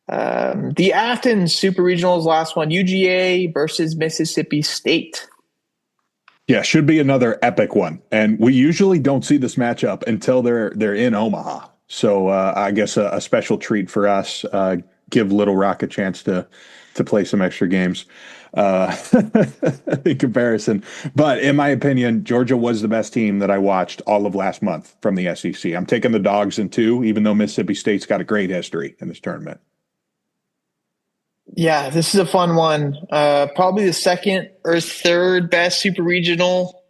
The Athens Super Regionals, last one, UGA versus Mississippi State. Yeah, should be another epic one. And we usually don't see this matchup until they're in Omaha. So I guess a special treat for us. Give Little Rock a chance to play some extra games. uh, in comparison. But in my opinion, Georgia was the best team that I watched all of last month from the SEC. I'm taking the Dogs in two, even though Mississippi State's got a great history in this tournament. Yeah, this is a fun one. Probably the second or third best super regional.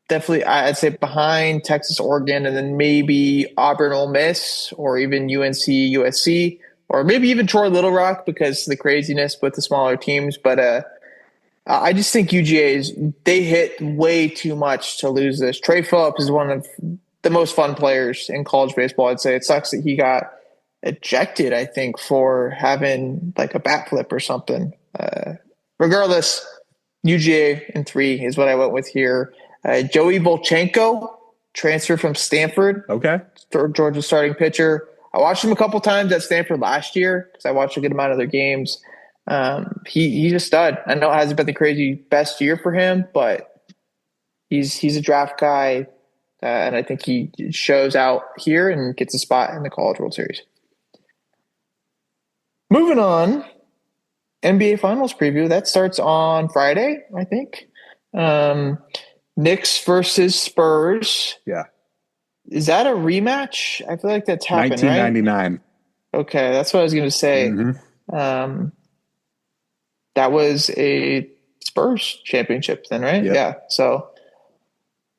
Definitely, I'd say behind Texas, Oregon, and then maybe Auburn, Ole Miss, or even UNC, USC, or maybe even Troy, Little Rock because of the craziness with the smaller teams. But I just think UGA's they hit way too much to lose this. Trey Phillips is one of the most fun players in college baseball. I'd say it sucks that he got ejected. I think for having like a bat flip or something. Regardless, UGA in three is what I went with here. Joey Volchenko, transfer from Stanford. Okay. Georgia starting pitcher. I watched him a couple times at Stanford last year because I watched a good amount of their games. He's a stud. I know it hasn't been the crazy best year for him, but he's a draft guy, and I think he shows out here and gets a spot in the College World Series. Moving on, NBA Finals preview. That starts on Friday, I think. Knicks versus Spurs. Yeah. Is that a rematch? I feel like that's happened, 1999. right? Okay, that's what I was going to say. Mm-hmm. That was a Spurs championship then, right? Yep. Yeah. So,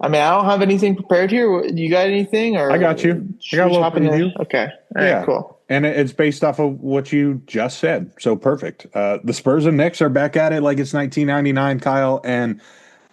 I mean, I don't have anything prepared here. You got anything? Or I got you. I got a little preview. Okay. All right, cool. And it's based off of what you just said. So perfect. The Spurs and Knicks are back at it like it's 1999, Kyle. And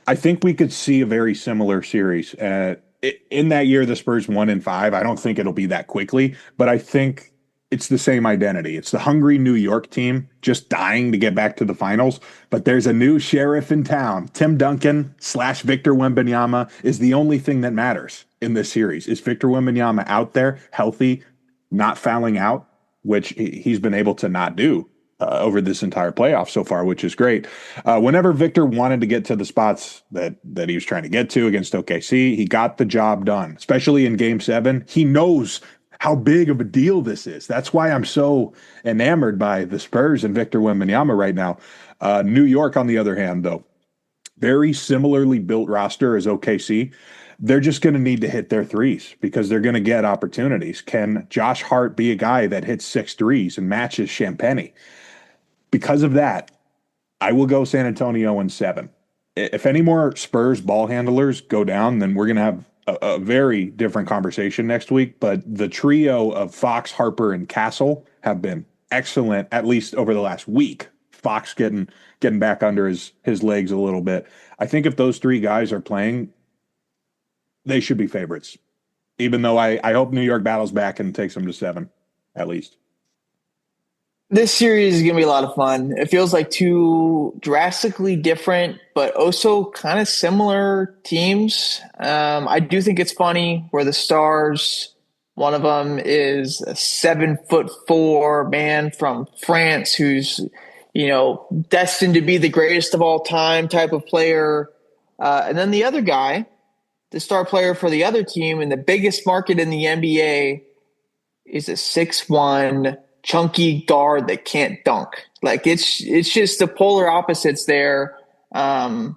I think we could see a very similar series. In that year, the Spurs 1-5. I don't think it'll be that quickly, but I think it's the same identity. It's the hungry New York team just dying to get back to the finals. But there's a new sheriff in town. Tim Duncan / Victor Wembanyama is the only thing that matters in this series. Is Victor Wembanyama out there, healthy, not fouling out, which he's been able to not do over this entire playoff so far, which is great. Whenever Victor wanted to get to the spots that he was trying to get to against OKC, he got the job done, especially in Game 7. He knows how big of a deal this is. That's why I'm so enamored by the Spurs and Victor Wembanyama right now. New York, on the other hand, though, very similarly built roster as OKC. They're just going to need to hit their threes because they're going to get opportunities. Can Josh Hart be a guy that hits 6 threes and matches Champagnie? Because of that, I will go San Antonio in 7. If any more Spurs ball handlers go down, then we're going to have a very different conversation next week. But the trio of Fox, Harper, and Castle have been excellent, at least over the last week. Fox getting back under his legs a little bit. I think if those 3 guys are playing, they should be favorites. Even though I hope New York battles back and takes them to 7, at least. This series is going to be a lot of fun. It feels like 2 drastically different, but also kind of similar teams. I do think it's funny where the stars, one of them is a 7'4" man from France who's, destined to be the greatest of all time type of player. And then the other guy, the star player for the other team in the biggest market in the NBA, is a 6'1" chunky guard that can't dunk. Like it's just the polar opposites there. I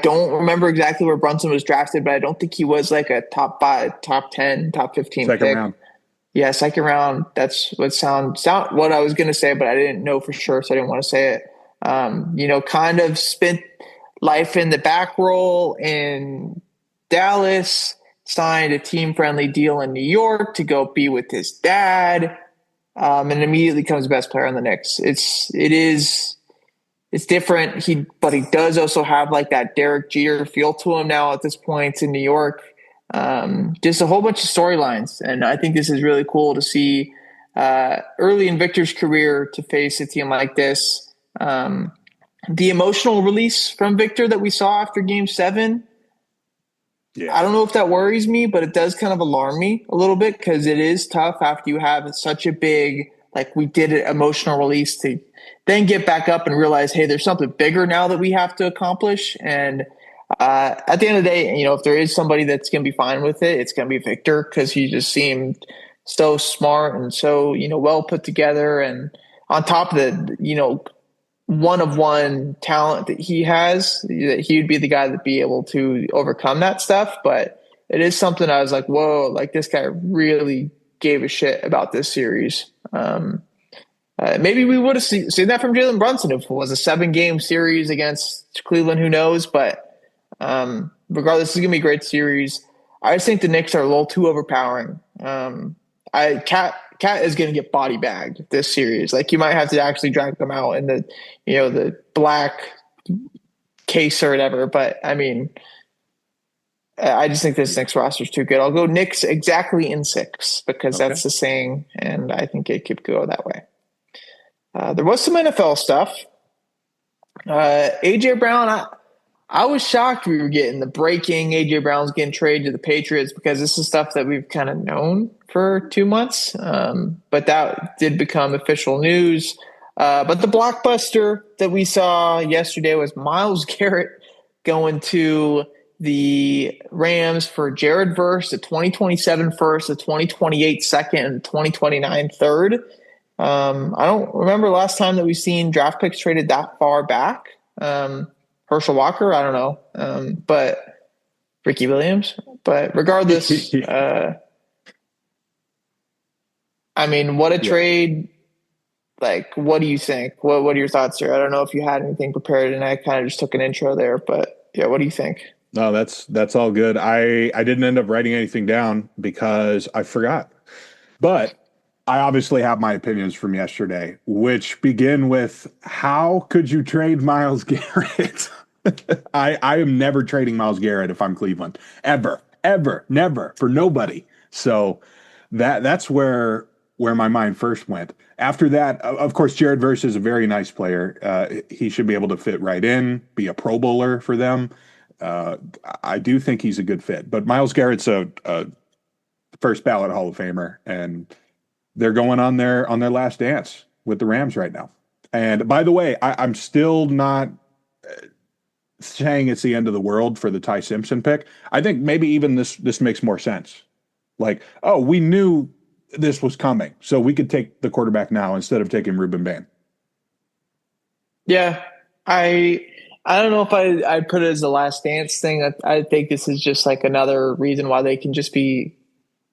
don't remember exactly where Brunson was drafted, but I don't think he was like a top 5, top 10, top 15 second pick. round. Yeah, second round. That's what sound what I was going to say, but I didn't know for sure, so I didn't want to say it. Kind of spent life in the back role in Dallas, signed a team-friendly deal in New York to go be with his dad, and immediately becomes the best player on the Knicks. It's different. But he does also have like that Derek Jeter feel to him now at this point in New York. Just a whole bunch of storylines, and I think this is really cool to see early in Victor's career to face a team like this. The emotional release from Victor that we saw after Game 7. Yeah. I don't know if that worries me, but it does kind of alarm me a little bit because it is tough after you have such a big, like we did an emotional release to then get back up and realize, hey, there's something bigger now that we have to accomplish. And at the end of the day, if there is somebody that's going to be fine with it, it's going to be Victor because he just seemed so smart and so, well put together. And on top of the, one of one talent that he has, that he would be the guy that'd be able to overcome that stuff. But it is something I was like, whoa, like this guy really gave a shit about this series. Maybe we would have seen that from Jalen Brunson if it was a 7-game series against Cleveland. Who knows? But regardless, it's gonna be a great series. I just think the Knicks are a little too overpowering. Cat is going to get body bagged this series. Like you might have to actually drag them out in the black case or whatever. But I mean, I just think this Knicks roster is too good. I'll go Knicks exactly in 6 because that's the saying, and I think it could go that way. There was some NFL stuff. AJ Brown, I was shocked we were getting the breaking AJ Brown's getting traded to the Patriots because this is stuff that we've kind of known for 2 months. But that did become official news. But the blockbuster that we saw yesterday was Myles Garrett going to the Rams for Jared Verse, the 2027 first, the 2028 second, and the 2029 third. I don't remember last time that we've seen draft picks traded that far back. Herschel Walker, I don't know, but Ricky Williams. But regardless, I mean, what a trade! Like, what do you think? What are your thoughts here? I don't know if you had anything prepared, and I kind of just took an intro there. But yeah, what do you think? No, that's all good. I didn't end up writing anything down because I forgot, but I obviously have my opinions from yesterday, which begin with how could you trade Myles Garrett? I am never trading Myles Garrett if I'm Cleveland. Ever, never, for nobody. So that's where my mind first went. After that, of course, Jared Verse is a very nice player. He should be able to fit right in, be a Pro Bowler for them. I do think he's a good fit. But Myles Garrett's a first ballot Hall of Famer, and they're going on their last dance with the Rams right now. And by the way, I'm still not saying it's the end of the world for the Ty Simpson pick. I think maybe even this makes more sense. Like, oh, we knew this was coming, so we could take the quarterback now instead of taking Ruben Bain. Yeah, I don't know if I'd put it as the last dance thing. I think this is just like another reason why they can just be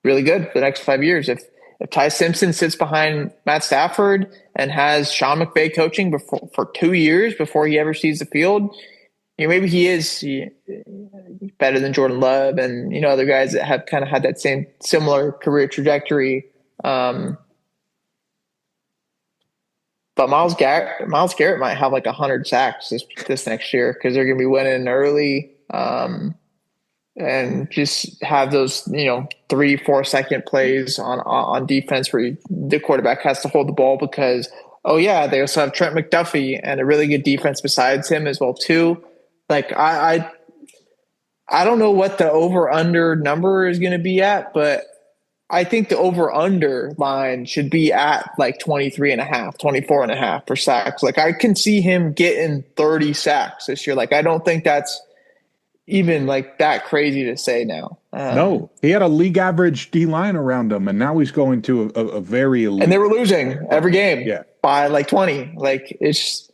really good for the next 5 years. If Ty Simpson sits behind Matt Stafford and has Sean McVay coaching for 2 years before he ever sees the field, maybe he is better than Jordan Love and other guys that have kind of had that same similar career trajectory. But Myles Garrett might have like 100 sacks this next year because they're going to be winning early. And just have those 3-4 second plays on defense where the quarterback has to hold the ball because they also have Trent McDuffie and a really good defense besides him as well too. Like I don't know what the over under number is going to be at, but I think the over under line should be at like 23.5, 24.5 per sacks. Like I can see him getting 30 sacks this year. Like I don't think that's even like that crazy to say now. No, he had a league average D line around him, and now he's going to a very elite. And they were losing every game by like 20. Like it's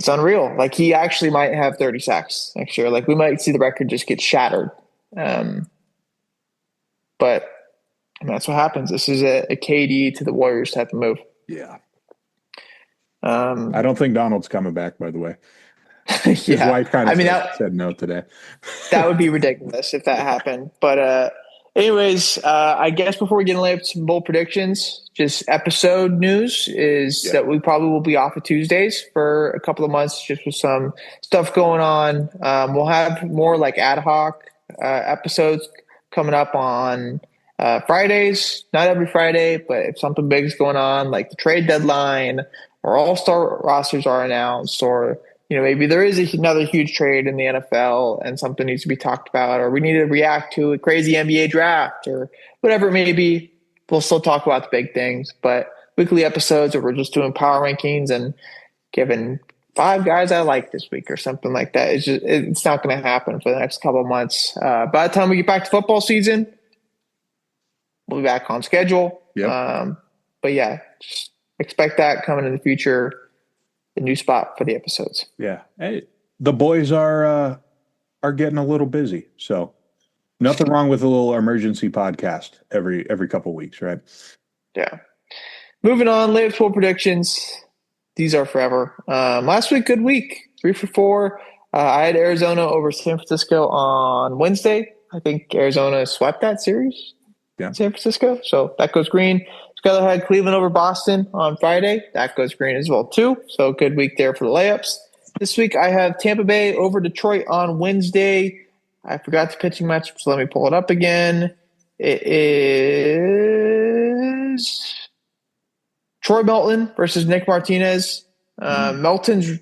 unreal. Like he actually might have 30 sacks next year. Like we might see the record just get shattered. But that's what happens. This is a KD to the Warriors type of move. Yeah. I don't think Donald's coming back, by the way. His wife kind of said no today. That would be ridiculous if that happened. But anyways, I guess before we get into some bold predictions, just episode news is that we probably will be off of Tuesdays for a couple of months just with some stuff going on. We'll have more like ad hoc episodes coming up on Fridays. Not every Friday, but if something big is going on, like the trade deadline or all-star rosters are announced, or maybe there is another huge trade in the NFL and something needs to be talked about, or we need to react to a crazy NBA draft or whatever it may be. We'll still talk about the big things, but weekly episodes where we're just doing power rankings and giving 5 guys I like this week or something like that. It's not going to happen for the next couple of months. By the time we get back to football season, we'll be back on schedule. Yep. But yeah, just expect that coming in the future. The new spot for the episodes. Yeah. Hey, the boys are getting a little busy, so nothing wrong with a little emergency podcast every couple weeks, right? Yeah. Moving on, layups poll predictions. These are forever. Last week, good week. 3 for 4. I had Arizona over San Francisco on Wednesday. I think Arizona swept that series. Yeah. San Francisco. So that goes green. Skyler had Cleveland over Boston on Friday. That goes green as well, too. So good week there for the layups. This week, I have Tampa Bay over Detroit on Wednesday. I forgot the pitching matchup, so let me pull it up again. It is Troy Melton versus Nick Martinez. Melton's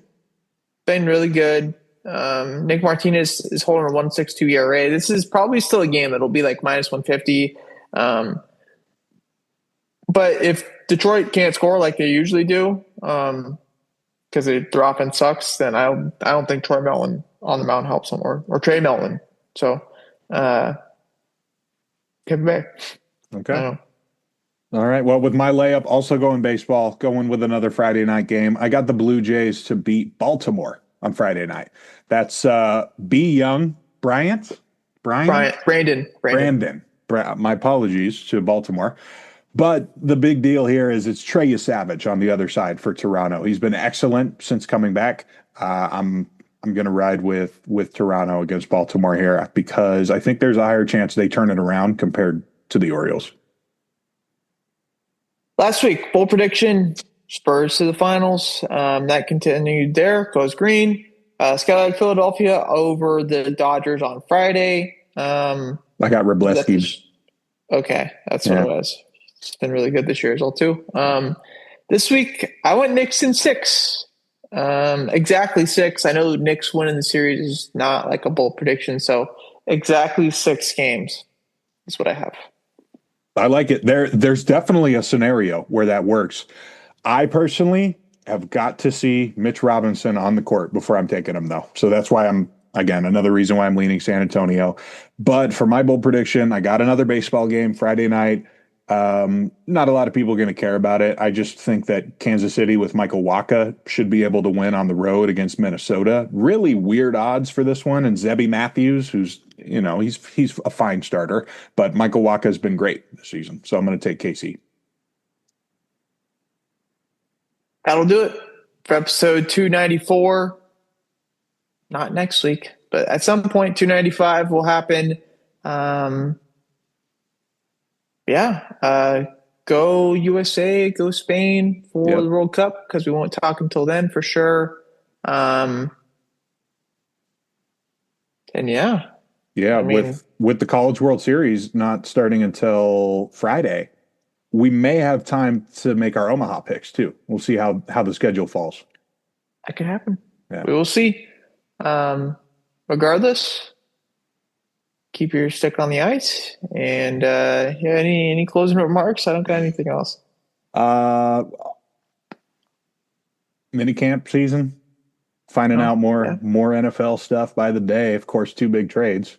been really good. Nick Martinez is holding a 1.62 ERA. This is probably still a game that'll be like minus 150. But if Detroit can't score like they usually do, because their offense sucks, then I don't think Troy Melton on the mound helps them, or Trey Melton. So, Tampa Bay. Okay. All right. Well, with my layup, also going baseball, going with another Friday night game. I got the Blue Jays to beat Baltimore on Friday night. That's B. Young, Brandon. My apologies to Baltimore. But the big deal here is it's Trey Savage on the other side for Toronto. He's been excellent since coming back. I'm going to ride with Toronto against Baltimore here because I think there's a higher chance they turn it around compared to the Orioles. Last week, bold prediction, Spurs to the finals. That continued there, goes green. Skyline Philadelphia over the Dodgers on Friday. I got Robleski. Okay, that's what it was. It's been really good this year as well, too. This week, I went Knicks in 6. Exactly 6. I know Knicks winning the series is not like a bold prediction, so exactly 6 games is what I have. I like it. There's definitely a scenario where that works. I personally have got to see Mitch Robinson on the court before I'm taking him, though. So that's why another reason why I'm leaning San Antonio. But for my bold prediction, I got another baseball game Friday night. Not a lot of people are going to care about it. I just think that Kansas City with Michael Wacha should be able to win on the road against Minnesota. Really weird odds for this one. And Zebby Matthews, who's, he's a fine starter, but Michael Wacha has been great this season. So I'm going to take KC. That'll do it for episode 294. Not next week, but at some point, 295 will happen. Go USA, go Spain for the World Cup, because we won't talk until then for sure. With the College World Series not starting until Friday, we may have time to make our Omaha picks too. We'll see how the schedule falls. That could happen. Yeah. We will see. Regardless, keep your stick on the ice. And any closing remarks? I don't got anything else. Mini camp season, finding out more NFL stuff by the day. Of course, 2 big trades.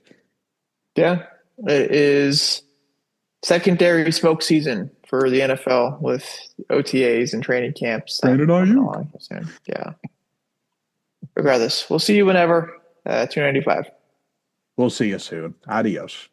Yeah, it is secondary smoke season for the NFL with OTAs and training camps. Yeah. Regardless, we'll see you whenever. 295. We'll see you soon. Adios.